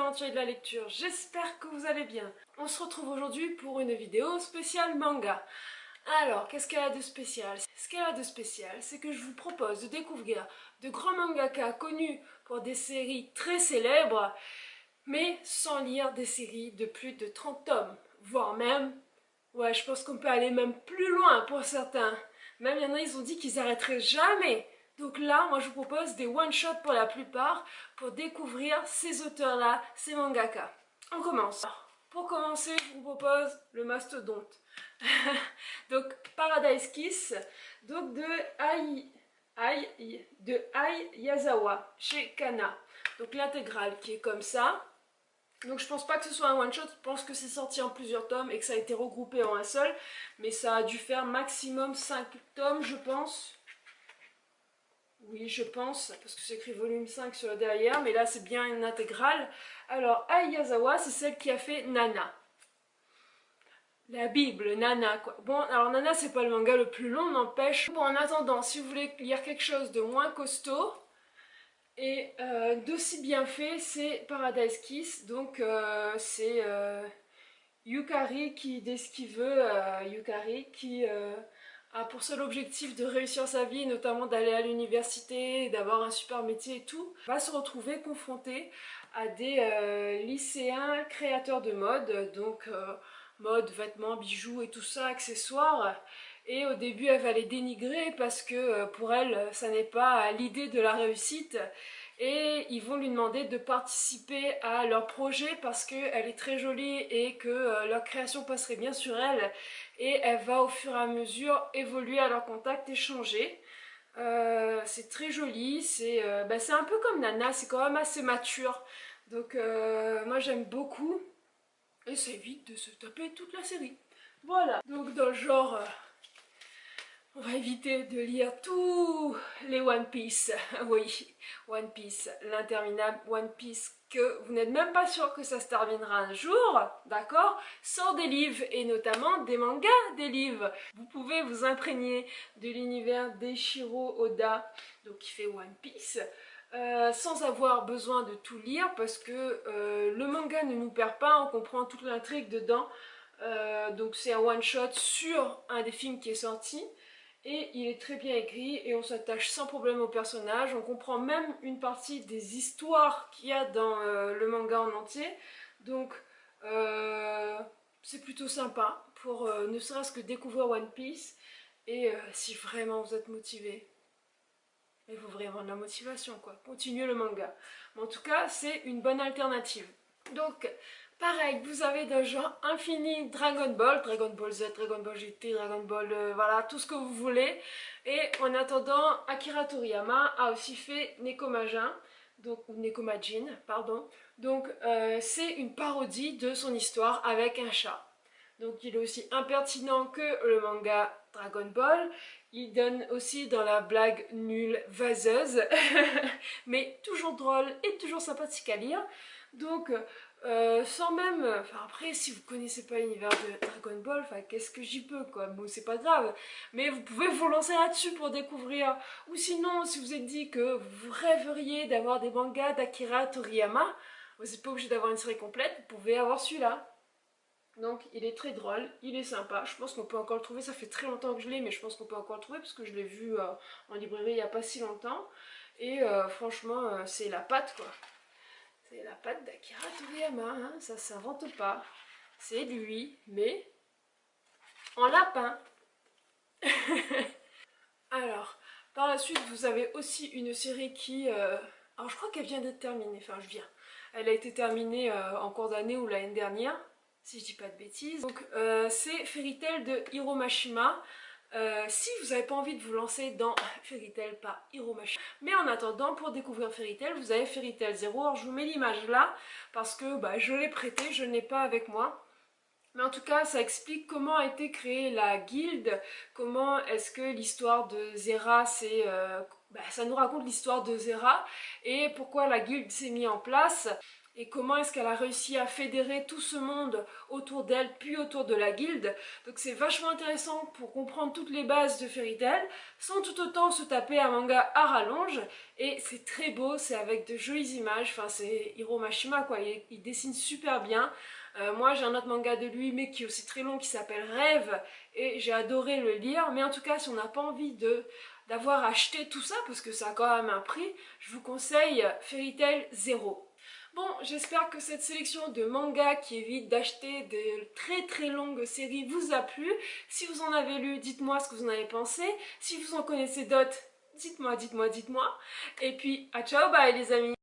aventuriers de la lecture, j'espère que vous allez bien. On se retrouve aujourd'hui pour une vidéo spéciale manga. Alors, qu'est-ce qu'elle a de spécial? Ce qu'elle a de spécial, c'est que je vous propose de découvrir de grands mangaka connus pour des séries très célèbres, mais sans lire des séries de plus de 30 tomes, voire même, ouais, je pense qu'on peut aller même plus loin pour certains. Même il y en a, ils ont dit qu'ils arrêteraient jamais. Donc là, moi je vous propose des one-shots pour la plupart pour découvrir ces auteurs-là, ces mangakas. On commence. Alors, pour commencer, je vous propose le mastodonte. Donc Paradise Kiss, donc de Ai Yazawa, chez Kana. Donc l'intégrale qui est comme ça. Donc je pense pas que ce soit un one shot, je pense que c'est sorti en plusieurs tomes et que ça a été regroupé en un seul. Mais ça a dû faire maximum 5 tomes, je pense. Oui, je pense, parce que c'est écrit volume 5 sur le derrière, mais là c'est bien une intégrale. Alors, Ai Yazawa, c'est celle qui a fait Nana. La Bible, Nana, quoi. Bon, alors Nana, c'est pas le manga le plus long, n'empêche. Bon, en attendant, si vous voulez lire quelque chose de moins costaud et d'aussi bien fait, c'est Paradise Kiss. Donc, c'est Yukari qui, dès ce qu'il veut, Yukari qui a pour seul objectif de réussir sa vie, notamment d'aller à l'université, d'avoir un super métier et tout, va se retrouver confrontée à des lycéens créateurs de mode, donc mode, vêtements, bijoux et tout ça, accessoires. Et au début, elle va les dénigrer parce que pour elle, ça n'est pas l'idée de la réussite. Et ils vont lui demander de participer à leur projet parce qu'elle est très jolie et que leur création passerait bien sur elle. Et elle va au fur et à mesure évoluer à leur contact et changer. C'est très joli, c'est un peu comme Nana, c'est quand même assez mature. Donc moi j'aime beaucoup. Et ça évite de se taper toute la série. Voilà, donc dans le genre... on va éviter de lire tous les One Piece. Oui, One Piece, l'interminable One Piece que vous n'êtes même pas sûr que ça se terminera un jour, d'accord? Sans des livres et notamment des mangas, des livres. Vous pouvez vous imprégner de l'univers d'Eiichiro Oda, donc qui fait One Piece, sans avoir besoin de tout lire parce que le manga ne nous perd pas, on comprend toute l'intrigue dedans. Donc c'est un one shot sur un des films qui est sorti. Et il est très bien écrit et on s'attache sans problème au personnage. On comprend même une partie des histoires qu'il y a dans le manga en entier. Donc c'est plutôt sympa pour ne serait-ce que découvrir One Piece. Et si vraiment vous êtes motivé, il faut vraiment de la motivation quoi. Continuez le manga. Mais en tout cas c'est une bonne alternative. Donc pareil, vous avez d'un genre infini Dragon Ball Z, Dragon Ball GT, Dragon Ball, voilà, tout ce que vous voulez. Et en attendant, Akira Toriyama a aussi fait Nekomajin, donc, ou Nekomajin, pardon. Donc c'est une parodie de son histoire avec un chat. Donc il est aussi impertinent que le manga Dragon Ball. Il donne aussi dans la blague nulle vaseuse, mais toujours drôle et toujours sympathique à lire. Donc sans même, enfin après si vous connaissez pas l'univers de Dragon Ball, enfin qu'est-ce que j'y peux quoi, bon c'est pas grave, mais vous pouvez vous lancer là-dessus pour découvrir, ou sinon si vous êtes dit que vous rêveriez d'avoir des mangas d'Akira Toriyama, vous n'êtes pas obligé d'avoir une série complète, vous pouvez avoir celui-là. Donc il est très drôle, il est sympa, je pense qu'on peut encore le trouver, ça fait très longtemps que je l'ai mais je pense qu'on peut encore le trouver parce que je l'ai vu en librairie il n'y a pas si longtemps et franchement c'est la patte quoi. C'est la patte d'Akira Toriyama, hein, ça s'invente pas. C'est lui, mais en lapin. Alors, par la suite, vous avez aussi une série qui... alors, je crois qu'elle vient d'être terminée, enfin, elle a été terminée en cours d'année ou l'année dernière, si je dis pas de bêtises. Donc, c'est Fairy Tail de Hiro Mashima. Si vous n'avez pas envie de vous lancer dans Fairy Tail par Hiro Mashima. Mais en attendant, pour découvrir Fairy Tail, vous avez Fairy Tail 0. Alors je vous mets l'image là, parce que je l'ai prêté, je ne l'ai pas avec moi. Mais en tout cas, ça explique comment a été créée la guilde, comment est-ce que l'histoire de Zera, ça nous raconte l'histoire de Zera, et pourquoi la guilde s'est mise en place. et comment est-ce qu'elle a réussi à fédérer tout ce monde autour d'elle puis autour de la guilde. Donc c'est vachement intéressant pour comprendre toutes les bases de Fairy Tail sans tout autant se taper un manga à rallonge, et c'est très beau, c'est avec de jolies images, enfin c'est Hiro Mashima quoi, il dessine super bien. Moi j'ai un autre manga de lui mais qui est aussi très long qui s'appelle Rêve et j'ai adoré le lire, mais en tout cas si on n'a pas envie d'avoir acheté tout ça parce que ça a quand même un prix, je vous conseille Fairy Tail Zero. Bon, j'espère que cette sélection de mangas qui évite d'acheter des très longues séries vous a plu. Si vous en avez lu, dites-moi ce que vous en avez pensé. Si vous en connaissez d'autres, dites-moi. Et puis, à ciao, bye les amis.